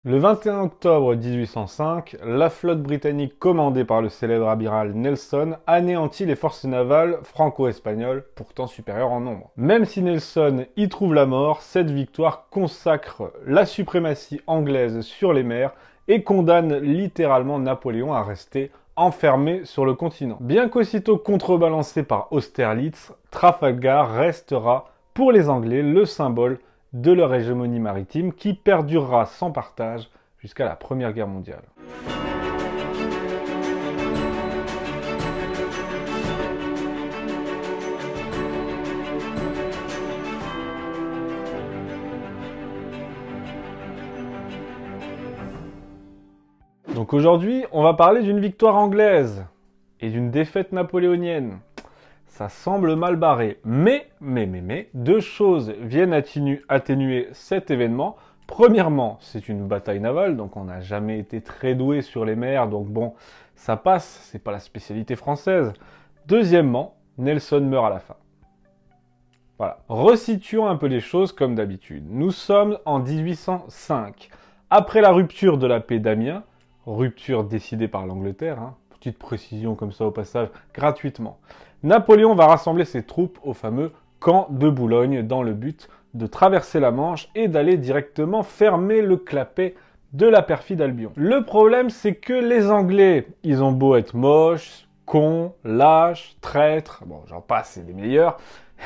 Le 21 octobre 1805, la flotte britannique commandée par le célèbre amiral Nelson anéantit les forces navales franco-espagnoles, pourtant supérieures en nombre. Même si Nelson y trouve la mort, cette victoire consacre la suprématie anglaise sur les mers et condamne littéralement Napoléon à rester enfermé sur le continent. Bien qu'aussitôt contrebalancé par Austerlitz, Trafalgar restera pour les Anglais le symbole de leur hégémonie maritime qui perdurera sans partage jusqu'à la Première Guerre mondiale. Donc aujourd'hui, on va parler d'une victoire anglaise et d'une défaite napoléonienne. Ça semble mal barré, mais, deux choses viennent atténuer cet événement. Premièrement, c'est une bataille navale, donc on n'a jamais été très doué sur les mers, donc bon, ça passe, c'est pas la spécialité française. Deuxièmement, Nelson meurt à la fin. Voilà. Resituons un peu les choses comme d'habitude. Nous sommes en 1805. Après la rupture de la paix d'Amiens, rupture décidée par l'Angleterre, petite précision comme ça au passage, gratuitement. Napoléon va rassembler ses troupes au fameux camp de Boulogne dans le but de traverser la Manche et d'aller directement fermer le clapet de la perfide Albion. Le problème, c'est que les Anglais, ils ont beau être moches, cons, lâches, traîtres, bon, j'en passe, c'est les meilleurs,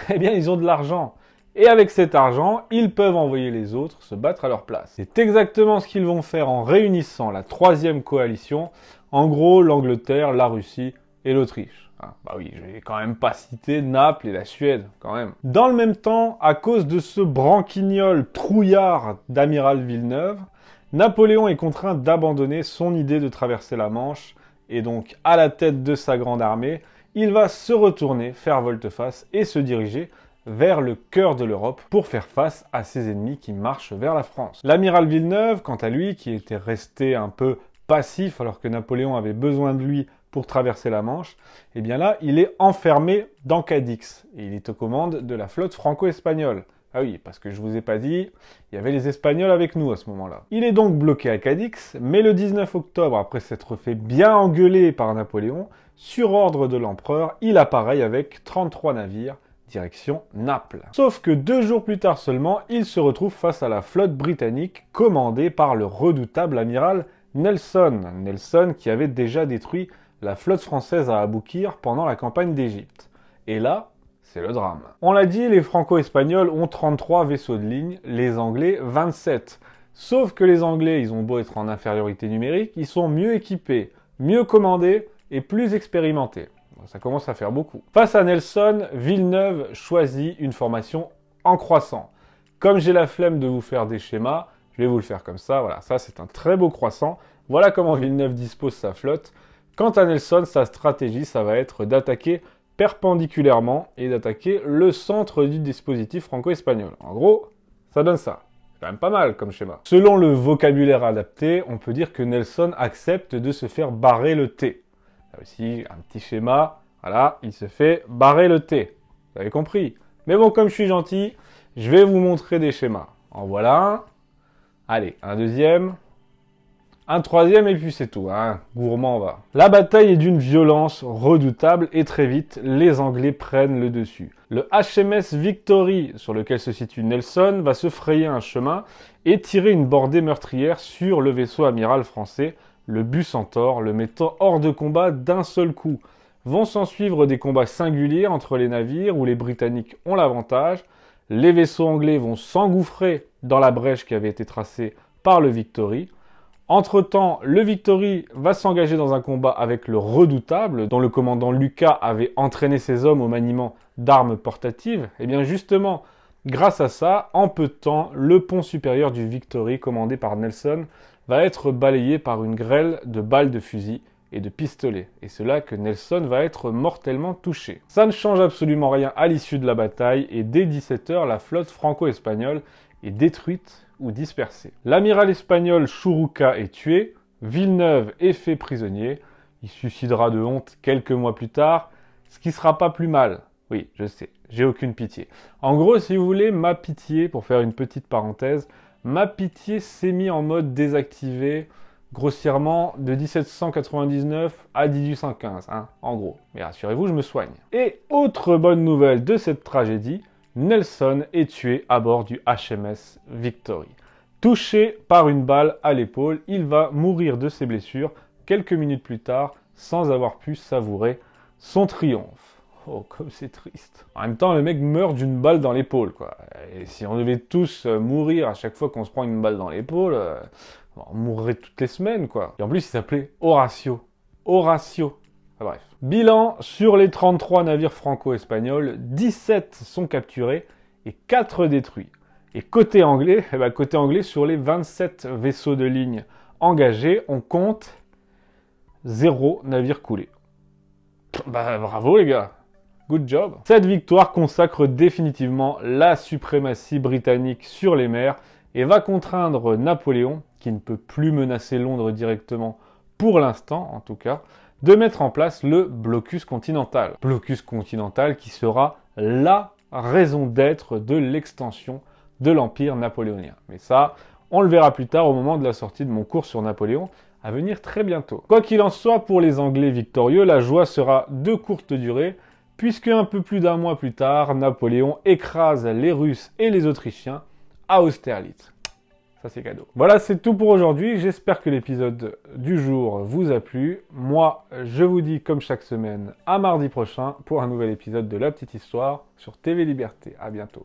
eh bien, ils ont de l'argent. Et avec cet argent, ils peuvent envoyer les autres se battre à leur place. C'est exactement ce qu'ils vont faire en réunissant la troisième coalition, en gros l'Angleterre, la Russie et l'Autriche. Ah, bah oui, je vais quand même pas citer Naples et la Suède, quand même. Dans le même temps, à cause de ce branquignol trouillard d'amiral Villeneuve, Napoléon est contraint d'abandonner son idée de traverser la Manche, et donc à la tête de sa grande armée, il va se retourner, faire volte-face et se diriger vers le cœur de l'Europe pour faire face à ses ennemis qui marchent vers la France. L'amiral Villeneuve, quant à lui, qui était resté un peu passif alors que Napoléon avait besoin de lui pour traverser la Manche, eh bien là, il est enfermé dans Cadix et il est aux commandes de la flotte franco-espagnole. Ah oui, parce que je vous ai pas dit, il y avait les Espagnols avec nous à ce moment-là. Il est donc bloqué à Cadix, mais le 19 octobre, après s'être fait bien engueuler par Napoléon, sur ordre de l'empereur, il appareille avec 33 navires, direction Naples. Sauf que 2 jours plus tard seulement, il se retrouve face à la flotte britannique commandée par le redoutable amiral Nelson. Nelson qui avait déjà détruit la flotte française à Aboukir pendant la campagne d'Égypte. Et là, c'est le drame. On l'a dit, les franco-espagnols ont 33 vaisseaux de ligne, les anglais 27. Sauf que les anglais, ils ont beau être en infériorité numérique, ils sont mieux équipés, mieux commandés et plus expérimentés. Ça commence à faire beaucoup. Face à Nelson, Villeneuve choisit une formation en croissant. Comme j'ai la flemme de vous faire des schémas, je vais vous le faire comme ça. Voilà, ça c'est un très beau croissant. Voilà comment Villeneuve dispose sa flotte. Quant à Nelson, sa stratégie, ça va être d'attaquer perpendiculairement et d'attaquer le centre du dispositif franco-espagnol. En gros, ça donne ça. C'est quand même pas mal comme schéma. Selon le vocabulaire adapté, on peut dire que Nelson accepte de se faire barrer le T. Là aussi, un petit schéma, voilà, il se fait barrer le T. Vous avez compris? Mais bon, comme je suis gentil, je vais vous montrer des schémas. En voilà un. Allez, un deuxième. Un troisième et puis c'est tout, gourmand va. La bataille est d'une violence redoutable et très vite, les Anglais prennent le dessus. Le HMS Victory, sur lequel se situe Nelson, va se frayer un chemin et tirer une bordée meurtrière sur le vaisseau amiral français, le Bucentaure, le mettant hors de combat d'un seul coup. Vont s'en suivre des combats singuliers entre les navires où les Britanniques ont l'avantage. Les vaisseaux anglais vont s'engouffrer dans la brèche qui avait été tracée par le Victory. Entre-temps, le Victory va s'engager dans un combat avec le Redoutable, dont le commandant Lucas avait entraîné ses hommes au maniement d'armes portatives. Et bien justement, grâce à ça, en peu de temps, le pont supérieur du Victory, commandé par Nelson, va être balayé par une grêle de balles de fusil et de pistolets. Et c'est là que Nelson va être mortellement touché. Ça ne change absolument rien à l'issue de la bataille, et dès 17h, la flotte franco-espagnole est détruite ou dispersé. L'amiral espagnol Churruca est tué, Villeneuve est fait prisonnier, il suicidera de honte quelques mois plus tard, ce qui sera pas plus mal. Oui, je sais, j'ai aucune pitié. En gros, si vous voulez, ma pitié, pour faire une petite parenthèse, ma pitié s'est mis en mode désactivé, grossièrement de 1799 à 1815, hein, en gros. Mais rassurez-vous, je me soigne. Et autre bonne nouvelle de cette tragédie, Nelson est tué à bord du HMS Victory. Touché par une balle à l'épaule, il va mourir de ses blessures quelques minutes plus tard sans avoir pu savourer son triomphe. Oh, comme c'est triste. En même temps, le mec meurt d'une balle dans l'épaule, quoi. Et si on devait tous mourir à chaque fois qu'on se prend une balle dans l'épaule, on mourrait toutes les semaines, quoi. Et en plus, il s'appelait Horatio. Horatio. Enfin, bref. Bilan, sur les 33 navires franco-espagnols, 17 sont capturés et 4 détruits. Et côté anglais, sur les 27 vaisseaux de ligne engagés, on compte 0 navire coulé. Bah bravo les gars, good job. Cette victoire consacre définitivement la suprématie britannique sur les mers et va contraindre Napoléon, qui ne peut plus menacer Londres directement pour l'instant en tout cas, de mettre en place le blocus continental. Blocus continental qui sera la raison d'être de l'extension de l'Empire napoléonien. Mais ça, on le verra plus tard au moment de la sortie de mon cours sur Napoléon, à venir très bientôt. Quoi qu'il en soit, pour les Anglais victorieux, la joie sera de courte durée, puisque un peu plus d'un mois plus tard, Napoléon écrase les Russes et les Autrichiens à Austerlitz. Ça c'est cadeau. Voilà, c'est tout pour aujourd'hui. J'espère que l'épisode du jour vous a plu. Moi, je vous dis comme chaque semaine à mardi prochain pour un nouvel épisode de La Petite Histoire sur TV Liberté. À bientôt.